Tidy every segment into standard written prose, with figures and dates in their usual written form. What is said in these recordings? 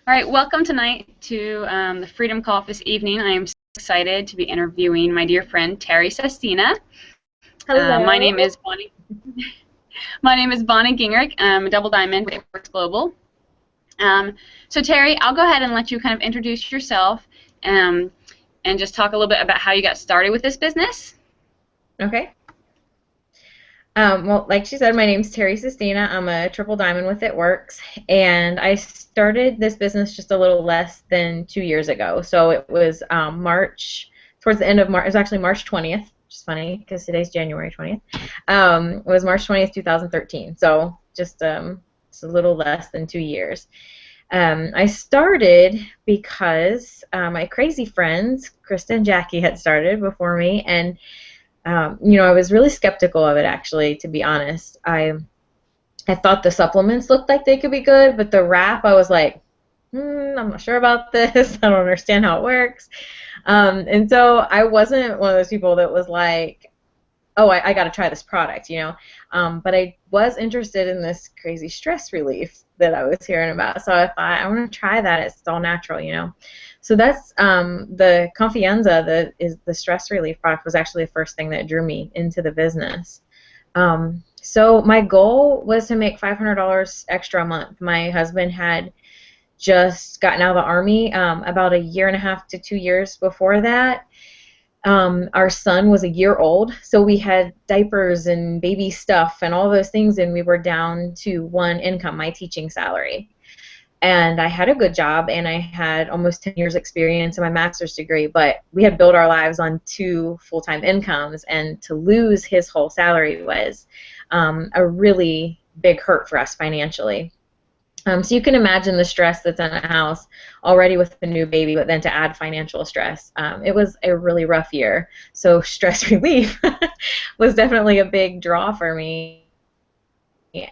All right, welcome tonight to the Freedom Call this evening. I am so excited to be interviewing my dear friend Terri Sestina. My Hello. name is Bonnie. My name is Bonnie Gingrich. I'm a double diamond with Works Global. So Terri, I'll go ahead and let you kind of introduce yourself and just talk a little bit about how you got started with this business. Okay. Well, like she said, my name's Terri Sestina. I'm a triple diamond with It Works, and I started this business just a little less than 2 years ago. So it was March, towards the end of March. It was actually March 20th, which is funny because today's January 20th. It was March 20th, 2013. So just a little less than 2 years. I started because my crazy friends, Krista and Jackie, had started before me, and I was really skeptical of it, actually, to be honest. I thought the supplements looked like they could be good, but the wrap, I was like, I'm not sure about this. I don't understand how it works. And so I wasn't one of those people that was like, oh, I got to try this product. But I was interested in this crazy stress relief that I was hearing about. So I thought, I want to try that. It's all natural. So that's the Confianza, that is the stress relief product, was actually the first thing that drew me into the business. So my goal was to make $500 extra a month. My husband had just gotten out of the Army about a year and a half to 2 years before that. Our son was a year old, so we had diapers and baby stuff and all those things, and we were down to one income, my teaching salary. And I had a good job, and I had almost 10 years experience in my master's degree, but we had built our lives on two full-time incomes, and to lose his whole salary was a really big hurt for us financially. So you can imagine the stress that's in a house already with the new baby, but then to add financial stress. It was a really rough year. So stress relief was definitely a big draw for me,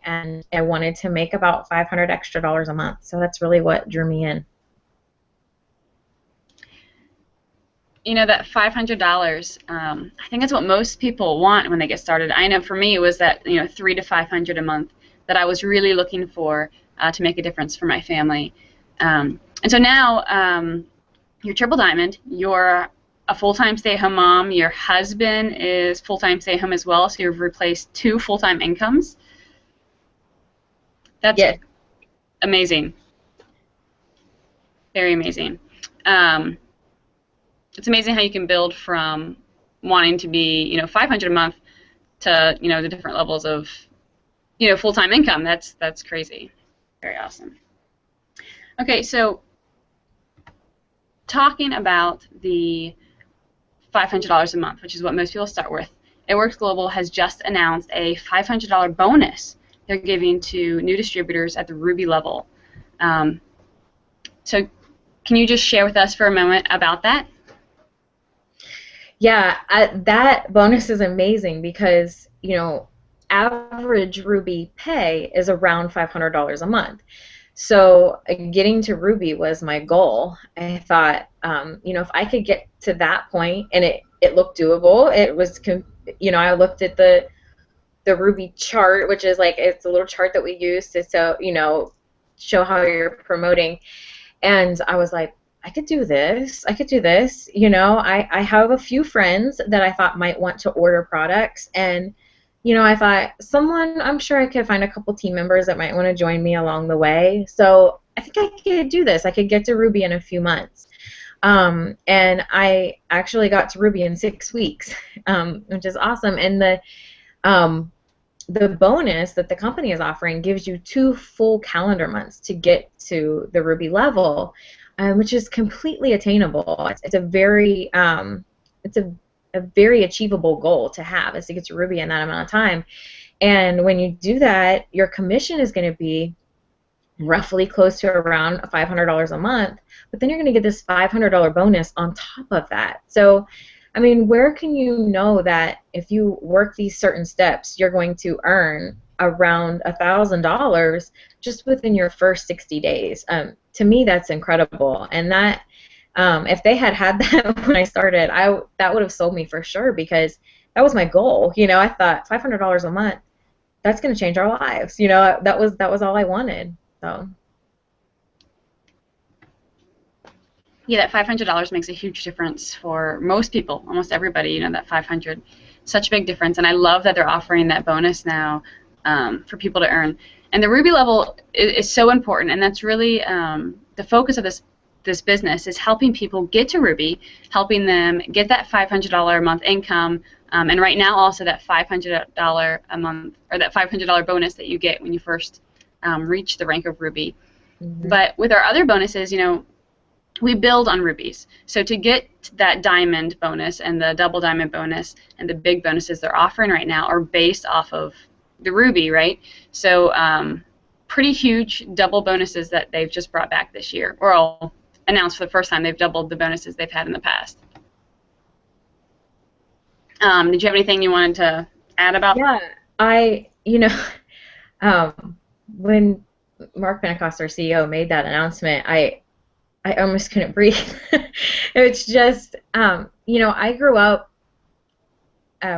and I wanted to make about $500 extra a month. So that's really what drew me in. You know, that $500, I think that's what most people want when they get started. I know for me it was that, 3 to 500 a month that I was really looking for to make a difference for my family. And so now you're triple diamond, you're a full-time stay-at-home mom, your husband is full-time stay-at-home as well, so you've replaced two full-time incomes. That's Yes. amazing, very amazing. Um, it's amazing how you can build from wanting to be, 500 a month to, the different levels of, full-time income. That's crazy. Very awesome. Okay, so talking about the $500 a month, which is what most people start with, It Works Global has just announced a $500 bonus they're giving to new distributors at the Ruby level. So can you just share with us for a moment about that? Yeah, that bonus is amazing because, average Ruby pay is around $500 a month. So getting to Ruby was my goal. I thought, if I could get to that point, and it looked doable. It was, I looked at the Ruby chart, which is like, it's a little chart that we use to, show how you're promoting. And I was like, I could do this. I could do this. I have a few friends that I thought might want to order products, and I thought I'm sure I could find a couple team members that might want to join me along the way. So I think I could do this. I could get to Ruby in a few months. And I actually got to Ruby in 6 weeks, which is awesome. And the bonus that the company is offering gives you 2 full calendar months to get to the Ruby level, which is completely attainable. It's a very a very achievable goal to have, is to get to Ruby in that amount of time. And when you do that, your commission is going to be roughly close to around $500 a month, but then you're going to get this $500 bonus on top of that. So, I mean, where can you know that if you work these certain steps, you're going to earn around $1,000 just within your first 60 days? To me, that's incredible. And that, if they had had that when I started, that would have sold me for sure, because that was my goal. I thought $500 a month, that's going to change our lives. That was all I wanted. So. Yeah, that $500 makes a huge difference for most people, almost everybody. That 500, such a big difference. And I love that they're offering that bonus now for people to earn. And the Ruby level is so important, and that's really the focus of this business is helping people get to Ruby, helping them get that $500 a month income, and right now also that $500 a month, or that $500 bonus that you get when you first reach the rank of Ruby. Hmm. But with our other bonuses, we build on rubies. So to get that diamond bonus and the double diamond bonus and the big bonuses they're offering right now are based off of the ruby, right? So pretty huge double bonuses that they've just brought back this year, or I'll announce for the first time they've doubled the bonuses they've had in the past. Did you have anything you wanted to add about? Yeah, I, um, when Mark Pentecost, our CEO, made that announcement, I almost couldn't breathe. It's just, I grew up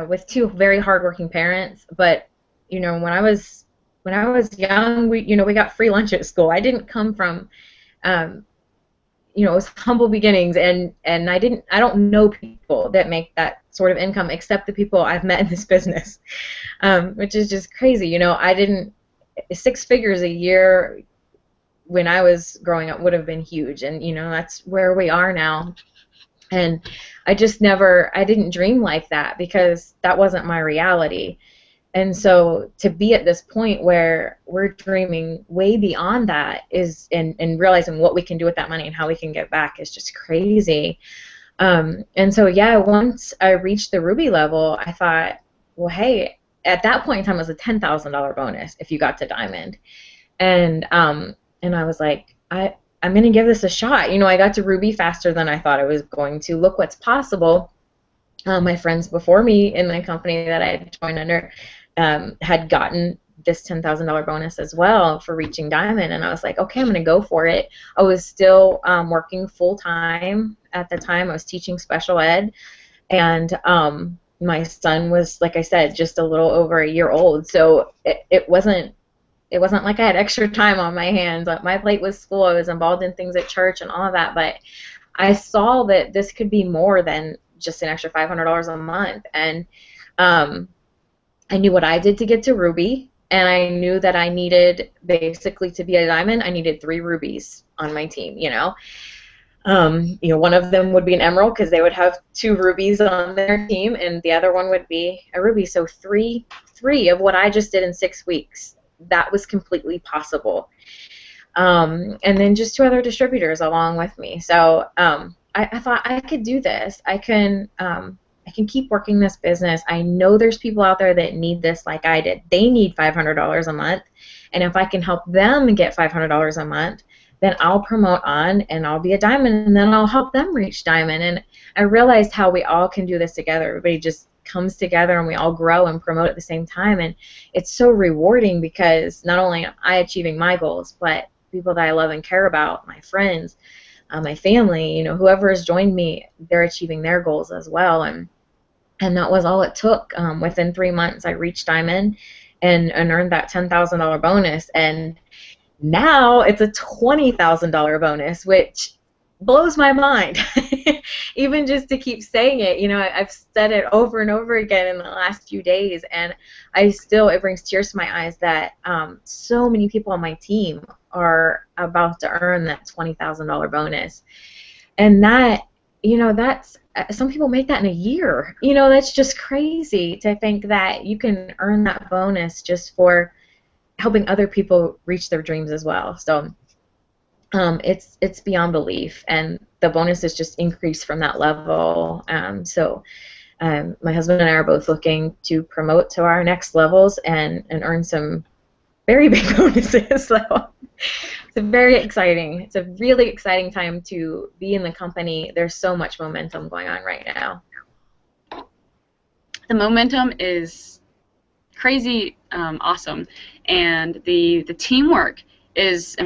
with two very hardworking parents, but when I was young, we got free lunch at school. I didn't come from, um, it was humble beginnings, and I don't know people that make that sort of income except the people I've met in this business, which is just crazy. I didn't, six figures a year when I was growing up would have been huge, and that's where we are now. And I didn't dream like that because that wasn't my reality. And so to be at this point where we're dreaming way beyond that is, and realizing what we can do with that money and how we can get back is just crazy. And so, yeah, once I reached the Ruby level, I thought, well, hey, at that point in time, it was a $10,000 bonus if you got to Diamond. And I was like, I'm gonna give this a shot. I got to Ruby faster than I thought I was going to. Look what's possible. My friends before me in the company that I had joined under had gotten this $10,000 bonus as well for reaching Diamond, and I was like, okay, I'm gonna go for it. I was still working full time at the time. I was teaching special ed, and my son was, like I said, just a little over a year old, so it wasn't like I had extra time on my hands. Like, my plate was full. I was involved in things at church and all of that, but I saw that this could be more than just an extra $500 a month. And I knew what I did to get to Ruby, and I knew that I needed, basically, to be a diamond, I needed 3 rubies on my team. One of them would be an emerald because they would have 2 rubies on their team, and the other one would be a ruby. So three of what I just did in 6 weeks. That was completely possible. And then just 2 other distributors along with me. So I thought I could do this. I can keep working this business. I know there's people out there that need this like I did. They need $500 a month. And if I can help them get $500 a month, then I'll promote on and I'll be a diamond, and then I'll help them reach diamond. And I realized how we all can do this together. Everybody just comes together and we all grow and promote at the same time, and it's so rewarding because not only am I achieving my goals, but people that I love and care about, my friends, my family, whoever has joined me, they're achieving their goals as well. And that was all it took. Within 3 months I reached diamond and earned that $10,000 bonus, and now it's a $20,000 bonus, which blows my mind. Even just to keep saying it, I've said it over and over again in the last few days, and it brings tears to my eyes that so many people on my team are about to earn that $20,000 bonus. And that's, some people make that in a year. That's just crazy to think that you can earn that bonus just for helping other people reach their dreams as well. So it's beyond belief, and the bonuses just increase from that level. My husband and I are both looking to promote to our next levels and earn some very big bonuses. So it's very exciting. It's a really exciting time to be in the company. There's so much momentum going on right now. The momentum is crazy awesome, and the teamwork is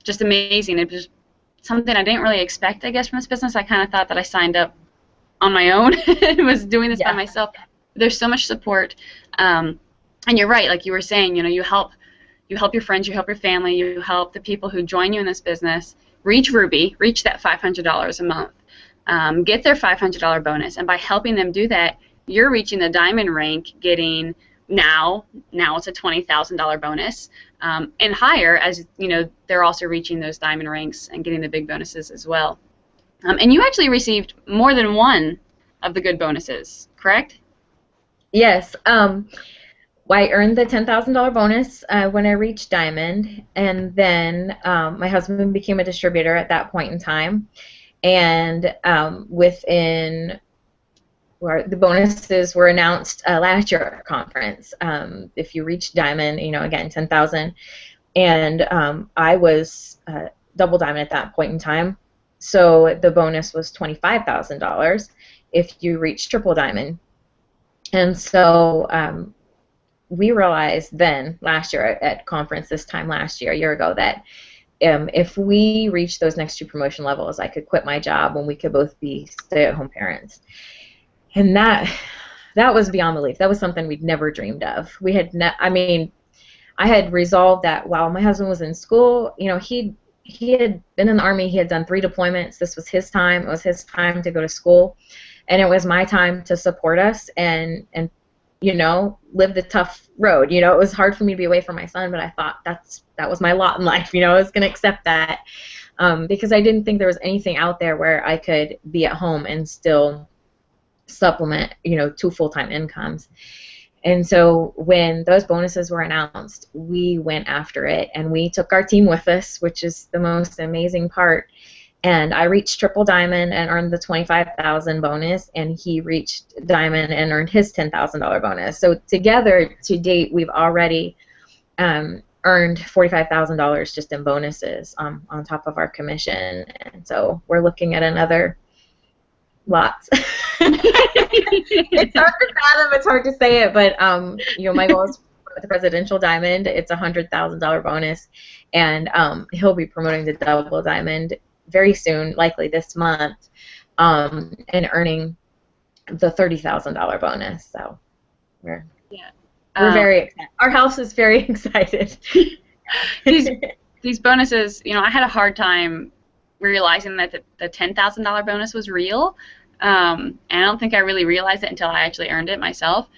just amazing. It was something I didn't really expect, I guess, from this business. I kind of thought that I signed up on my own and was doing this by myself. There's so much support, and you're right, like you were saying, you help your friends, you help your family, you help the people who join you in this business reach Ruby, reach that $500 a month, get their $500 bonus, and by helping them do that, you're reaching the diamond rank, getting now it's a $20,000 bonus, and higher, as you know, they're also reaching those diamond ranks and getting the big bonuses as well. And you actually received more than one of the good bonuses, correct? Yes. I earned the $10,000 bonus when I reached diamond, and then my husband became a distributor at that point in time. And within the bonuses were announced last year at our conference. If you reach diamond, again, 10,000, and I was double diamond at that point in time, so the bonus was $25,000 if you reach triple diamond. And so we realized then last year at conference this time last year, a year ago, that if we reached those next two promotion levels, I could quit my job and we could both be stay-at-home parents. And that was beyond belief. That was something we'd never dreamed of. We had, I had resolved that while my husband was in school, he had been in the Army. He had done 3 deployments. This was his time. It was his time to go to school, and it was my time to support us and live the tough road. It was hard for me to be away from my son, but I thought that was my lot in life. I was going to accept that because I didn't think there was anything out there where I could be at home and still supplement, 2 full-time incomes. And so when those bonuses were announced, we went after it, and we took our team with us, which is the most amazing part. And I reached triple diamond and earned the $25,000 bonus, and he reached diamond and earned his $10,000 bonus. So together, to date, we've already earned $45,000 just in bonuses on top of our commission. And so we're looking at another lots. It's hard to fathom. It's hard to say it, but my goal is for the presidential diamond. It's a $100,000 bonus, and he'll be promoting the double diamond very soon, likely this month, and earning the $30,000 bonus. So we're very excited. Our house is very excited. These bonuses, I had a hard time realizing that the $10,000 bonus was real. And I don't think I really realized it until I actually earned it myself.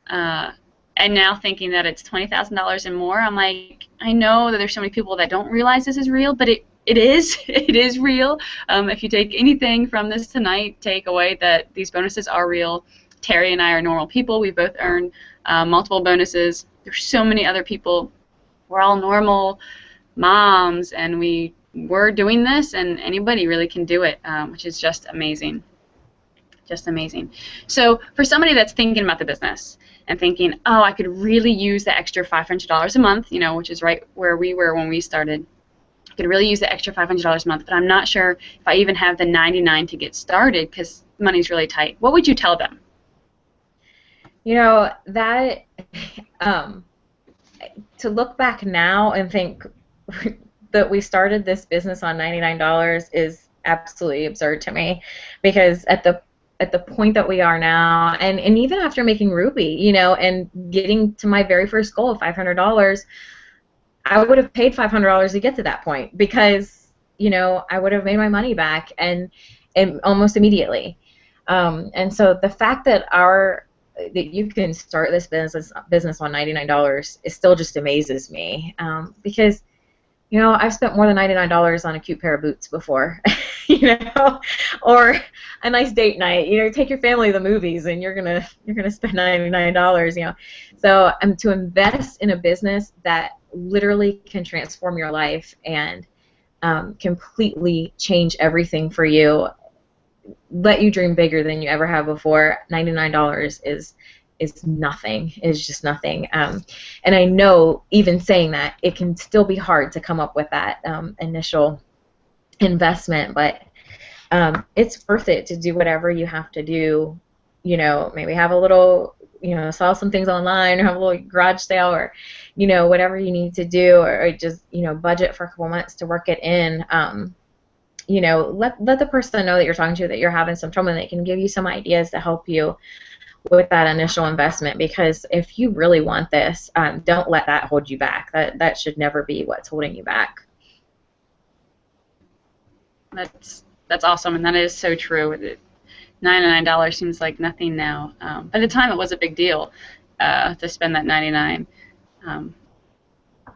And now thinking that it's $20,000 and more, I'm like, I know that there's so many people that don't realize this is real, but it is. It is real. If you take anything from this tonight, take away that these bonuses are real. Terri and I are normal people. We both earn multiple bonuses. There's so many other people. We're all normal moms, and we're doing this, and anybody really can do it, which is just amazing. Just amazing. So for somebody that's thinking about the business and thinking, oh, I could really use the extra $500 a month, which is right where we were when we started. I could really use the extra $500 a month, but I'm not sure if I even have the 99 to get started because money's really tight. What would you tell them? That to look back now and think that we started this business on $99 is absolutely absurd to me, because at the point that we are now, and even after making Ruby, and getting to my very first goal of $500, I would have paid $500 to get to that point because, I would have made my money back and almost immediately. And so the fact that you can start this business on $99 is still just amazes me, because I've spent more than $99 on a cute pair of boots before, or a nice date night. Take your family to the movies, and you're gonna spend $99. So to invest in a business that literally can transform your life and completely change everything for you, let you dream bigger than you ever have before. $99 is nothing. It's just nothing. And I know, even saying that, it can still be hard to come up with that initial investment, but it's worth it to do whatever you have to do. Maybe have a little, sell some things online, or have a little garage sale, or whatever you need to do, or just budget for a couple months to work it in. Let the person know that you're talking to that you're having some trouble, and they can give you some ideas to help you with that initial investment, because if you really want this, don't let that hold you back. That should never be what's holding you back. That's awesome, and that is so true. $99 seems like nothing now. At the time, it was a big deal to spend that 99. Um,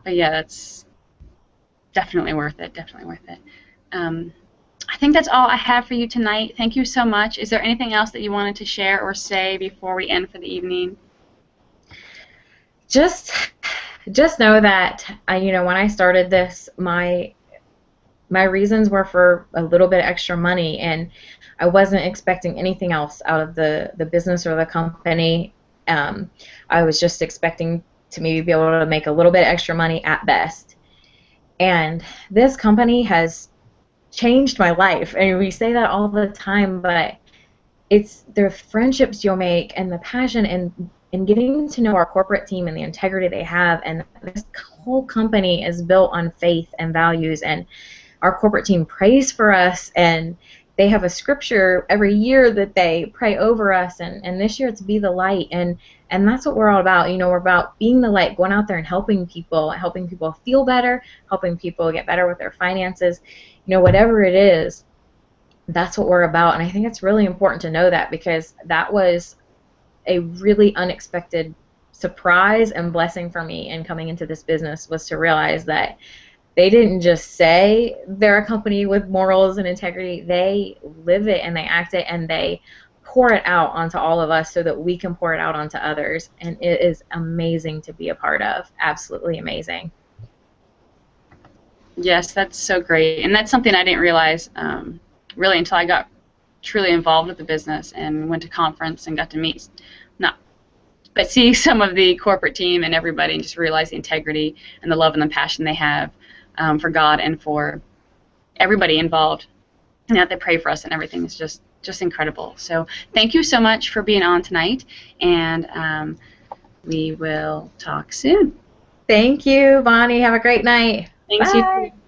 but yeah, that's definitely worth it. Definitely worth it. Um, I think that's all I have for you tonight. Thank you so much. Is there anything else that you wanted to share or say before we end for the evening? Just just know that when I started this, my reasons were for a little bit extra money, and I wasn't expecting anything else out of the business or the company. Um, I was just expecting to maybe be able to make a little bit extra money at best. And this company has changed my life. And we say that all the time, but it's the friendships you'll make and the passion and getting to know our corporate team and the integrity they have. And this whole company is built on faith and values, and our corporate team prays for us, and they have a scripture every year that they pray over us, and this year it's be the light, and that's what we're all about. We're about being the light, going out there and helping people feel better, helping people get better with their finances, whatever it is. That's what we're about, and I think it's really important to know that, because that was a really unexpected surprise and blessing for me in coming into this business, was to realize that they didn't just say they're a company with morals and integrity. They live it and they act it, and they pour it out onto all of us so that we can pour it out onto others. And it is amazing to be a part of. Absolutely amazing. Yes, that's so great, and that's something I didn't realize really until I got truly involved with the business and went to conference and got to meet, not, but see some of the corporate team and everybody, and just realize the integrity and the love and the passion they have for God and for everybody involved. And that they pray for us and everything is just incredible. So thank you so much for being on tonight, and we will talk soon. Thank you, Bonnie. Have a great night. Thanks, you Bye. too.